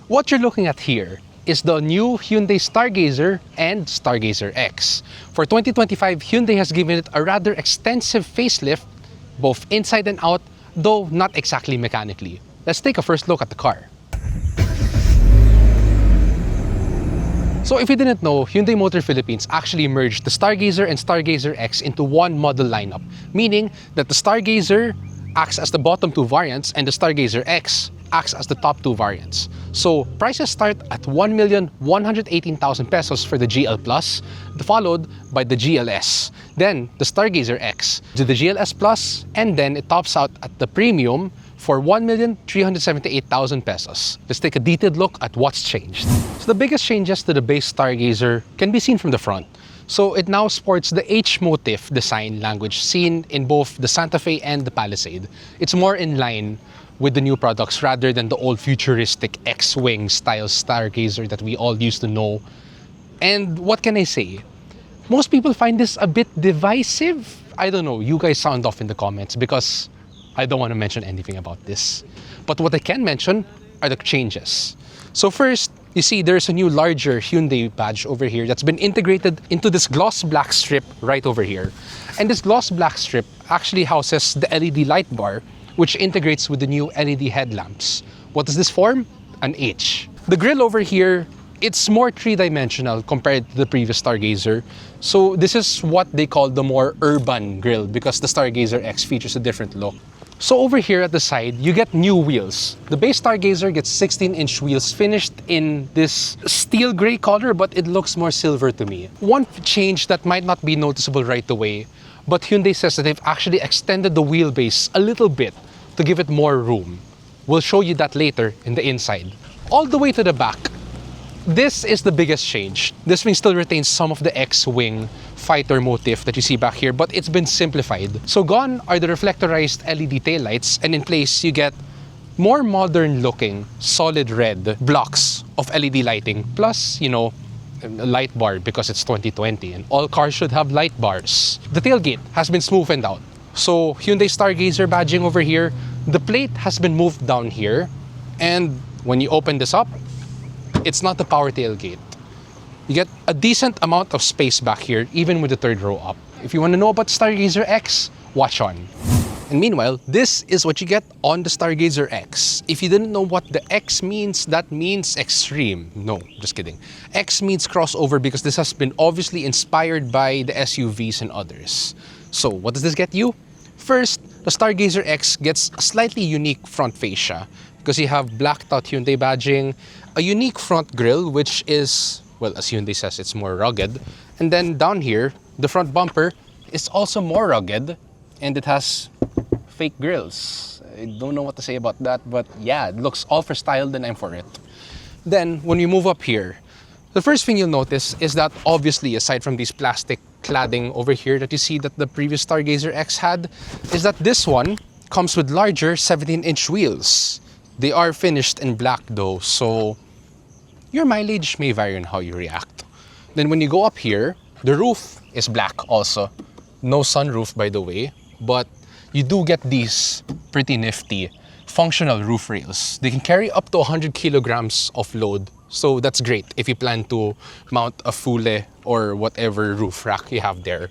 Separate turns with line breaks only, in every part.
What you're looking at here is the new Hyundai Stargazer and Stargazer X. For 2025, Hyundai has given it a rather extensive facelift, both inside and out, though not exactly mechanically. Let's take a first look at the car. So if you didn't know, Hyundai Motor Philippines actually merged the Stargazer and Stargazer X into one model lineup, meaning that the Stargazer acts as the bottom two variants and the Stargazer X acts as the top two variants. So prices start at 1,118,000 pesos for the GL Plus, followed by the GLS. Then the Stargazer X to the GLS Plus, and then it tops out at the premium for 1,378,000 pesos. Let's take a detailed look at what's changed. So the biggest changes to the base Stargazer can be seen from the front. So it now sports the H-motif design language seen in both the Santa Fe and the Palisade. It's more in line with the new products rather than the old futuristic X-Wing style Stargazer that we all used to know. And what can I say? Most people find this a bit divisive. I don't know, you guys sound off in the comments because I don't want to mention anything about this. But what I can mention are the changes. So first, you see there's a new larger Hyundai badge over here that's been integrated into this gloss black strip right over here. And this gloss black strip actually houses the LED light bar, which integrates with the new LED headlamps. What does this form? An H. The grille over here, it's more three-dimensional compared to the previous Stargazer. So this is what they call the more urban grille because the Stargazer X features a different look. So over here at the side, you get new wheels. The base Stargazer gets 16-inch wheels finished in this steel gray color, but it looks more silver to me. One change that might not be noticeable right away, but Hyundai says that they've actually extended the wheelbase a little bit to give it more room. We'll show you that later in the inside. All the way to the back, this is the biggest change. This wing still retains some of the X-Wing fighter motif that you see back here, but it's been simplified. So gone are the reflectorized LED taillights, and in place you get more modern looking solid red blocks of LED lighting, plus, you know, a light bar because it's 2020 and all cars should have light bars. The tailgate has been smoothened out. So Hyundai Stargazer badging over here, the plate has been moved down here, and when you open this up, it's not the power tailgate. You get a decent amount of space back here, even with the third row up. If you want to know about Stargazer X, watch on. And meanwhile, this is what you get on the Stargazer X. If you didn't know what the X means, that means extreme. No, just kidding. X means crossover because this has been obviously inspired by the SUVs and others. So what does this get you? First, the Stargazer X gets a slightly unique front fascia because you have blacked out Hyundai badging, a unique front grille, which is, well, as Hyundai says, it's more rugged. And then down here, the front bumper is also more rugged, and it has fake grills. I don't know what to say about that, but yeah, it looks all for style, then I'm for it. Then, when you move up here, the first thing you'll notice is that obviously, aside from these plastic cladding over here that you see that the previous Stargazer X had, is that this one comes with larger 17-inch wheels. They are finished in black though, so your mileage may vary on how you react. Then when you go up here, the roof is black also. No sunroof, by the way, but you do get these pretty nifty functional roof rails. They can carry up to 100 kilograms of load. So that's great if you plan to mount a fule or whatever roof rack you have there.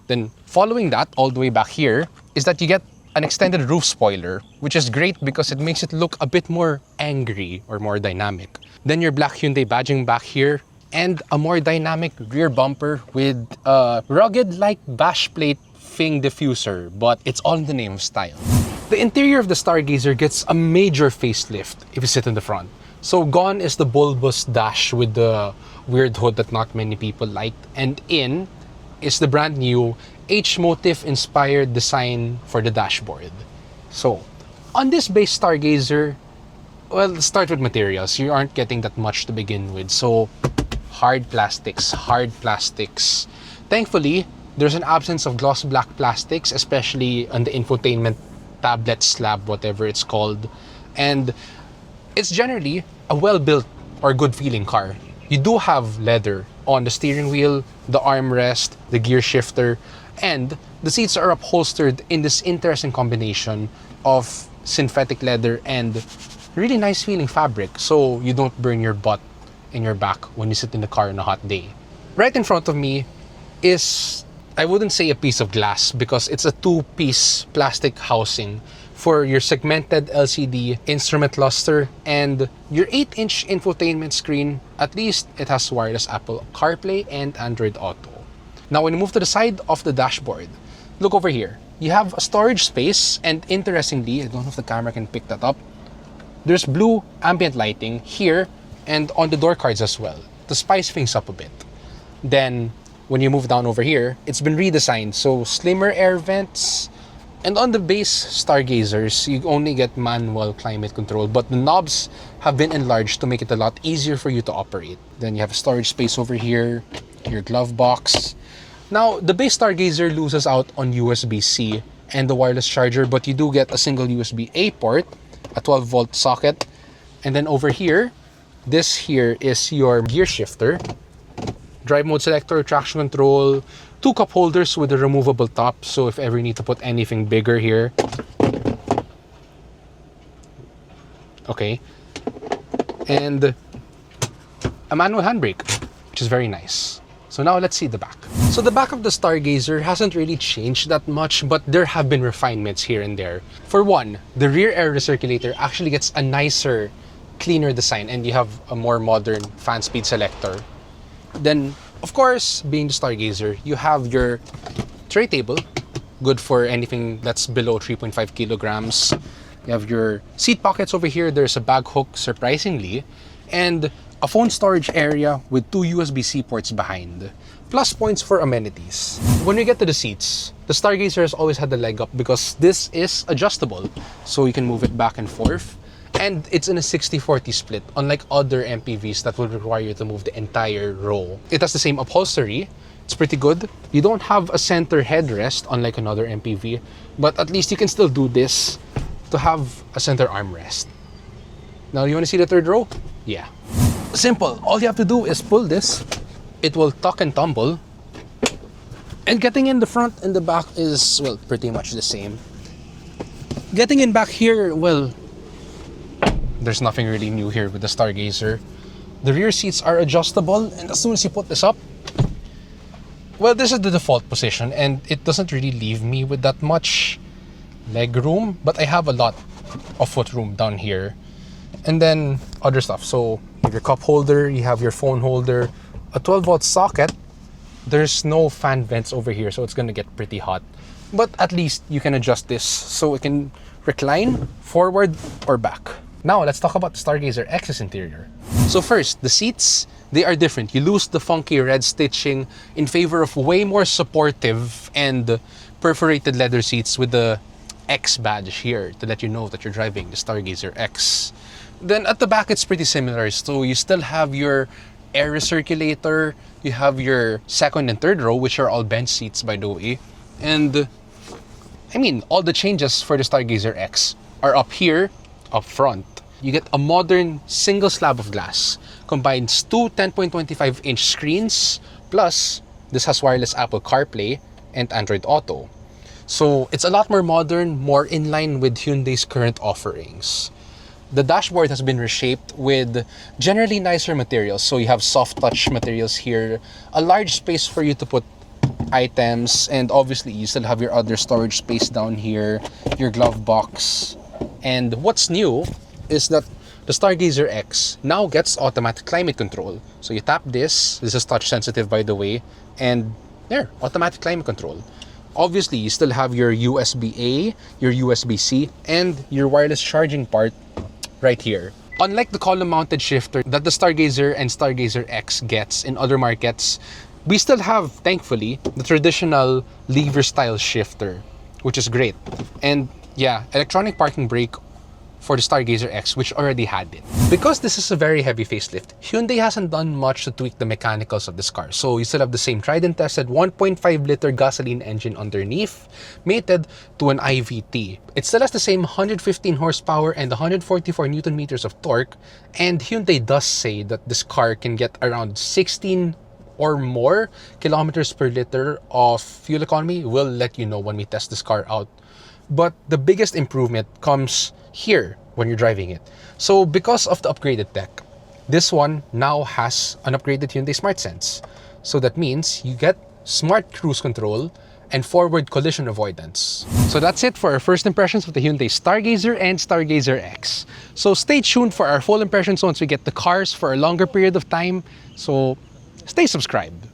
Then following that, all the way back here, is that you get an extended roof spoiler, which is great because it makes it look a bit more angry or more dynamic. Then your black Hyundai badging back here, and a more dynamic rear bumper with a rugged-like bash plate Fing diffuser, but it's all in the name of style. The interior of the Stargazer gets a major facelift if you sit in the front. So gone is the bulbous dash with the weird hood that not many people liked, and in is the brand new H-motif inspired design for the dashboard. So on this base Stargazer, well, let's start with materials. You aren't getting that much to begin with, so hard plastics. Thankfully, there's an absence of gloss black plastics, especially on the infotainment tablet slab, whatever it's called. And it's generally a well-built or good-feeling car. You do have leather on the steering wheel, the armrest, the gear shifter, and the seats are upholstered in this interesting combination of synthetic leather and really nice feeling fabric, so you don't burn your butt and your back when you sit in the car on a hot day. Right in front of me is, I wouldn't say a piece of glass because it's a two-piece plastic housing for your segmented LCD instrument cluster and your 8-inch infotainment screen. At least it has wireless Apple CarPlay and Android Auto. Now when you move to the side of the dashboard, look over here. You have a storage space, and interestingly, I don't know if the camera can pick that up, there's blue ambient lighting here and on the door cards as well to spice things up a bit. Then when you move down over here, it's been redesigned, so slimmer air vents. And on the base Stargazers, you only get manual climate control, but the knobs have been enlarged to make it a lot easier for you to operate. Then you have a storage space over here, your glove box. Now, the base Stargazer loses out on USB-C and the wireless charger, but you do get a single USB-A port, a 12-volt socket, and then over here, this here is your gear shifter, drive mode selector, traction control, 2 cup holders with a removable top, so if ever you need to put anything bigger here. Okay. And a manual handbrake, which is very nice. So now let's see the back. So the back of the Stargazer hasn't really changed that much, but there have been refinements here and there. For one, the rear air recirculator actually gets a nicer, cleaner design, and you have a more modern fan speed selector. Then, of course, being the Stargazer, you have your tray table, good for anything that's below 3.5 kilograms. You have your seat pockets over here. There's a bag hook, surprisingly, and a phone storage area with 2 USB-C ports behind. Plus points for amenities. When we get to the seats, the Stargazer has always had the leg up because this is adjustable, so you can move it back and forth. And it's in a 60-40 split, unlike other MPVs that will require you to move the entire row. It has the same upholstery. It's pretty good. You don't have a center headrest, unlike another MPV, but at least you can still do this to have a center armrest. Now, you want to see the third row? Yeah. Simple. All you have to do is pull this. It will tuck and tumble. And getting in the front and the back is, well, pretty much the same. Getting in back here, well, there's nothing really new here with the Stargazer. The rear seats are adjustable, and as soon as you put this up, well, this is the default position, and it doesn't really leave me with that much leg room, but I have a lot of foot room down here. And then other stuff. So you have your cup holder, you have your phone holder, a 12-volt socket. There's no fan vents over here, so it's gonna get pretty hot. But at least you can adjust this so it can recline forward or back. Now let's talk about the Stargazer X's interior. So first, the seats, they are different. You lose the funky red stitching in favor of way more supportive and perforated leather seats with the X badge here to let you know that you're driving the Stargazer X. Then at the back, it's pretty similar. So you still have your air recirculator, you have your second and third row, which are all bench seats, by the way. And I mean, all the changes for the Stargazer X are up here, up front. You get a modern single slab of glass, combines 2 10.25-inch screens, plus this has wireless Apple CarPlay and Android Auto. So it's a lot more modern, more in line with Hyundai's current offerings. The dashboard has been reshaped with generally nicer materials. So you have soft touch materials here, a large space for you to put items, and obviously you still have your other storage space down here, your glove box. And what's new is that the Stargazer X now gets automatic climate control. So you tap this is touch sensitive, by the way, and there, automatic climate control. Obviously, you still have your USB-A, your USB-C, and your wireless charging part right here. Unlike the column-mounted shifter that the Stargazer and Stargazer X gets in other markets, we still have, thankfully, the traditional lever-style shifter, which is great. And yeah, electronic parking brake for the Stargazer X, which already had it. Because this is a very heavy facelift, Hyundai hasn't done much to tweak the mechanicals of this car. So you still have the same tried and tested 1.5-liter gasoline engine underneath, mated to an IVT. It still has the same 115 horsepower and 144 Newton meters of torque, and Hyundai does say that this car can get around 16 or more kilometers per liter of fuel economy. We'll let you know when we test this car out. But the biggest improvement comes here when you're driving it. So because of the upgraded tech, this one now has an upgraded Hyundai Smart Sense. So that means you get smart cruise control and forward collision avoidance. So that's it for our first impressions of the Hyundai Stargazer and Stargazer X. So stay tuned for our full impressions once we get the cars for a longer period of time. So stay subscribed.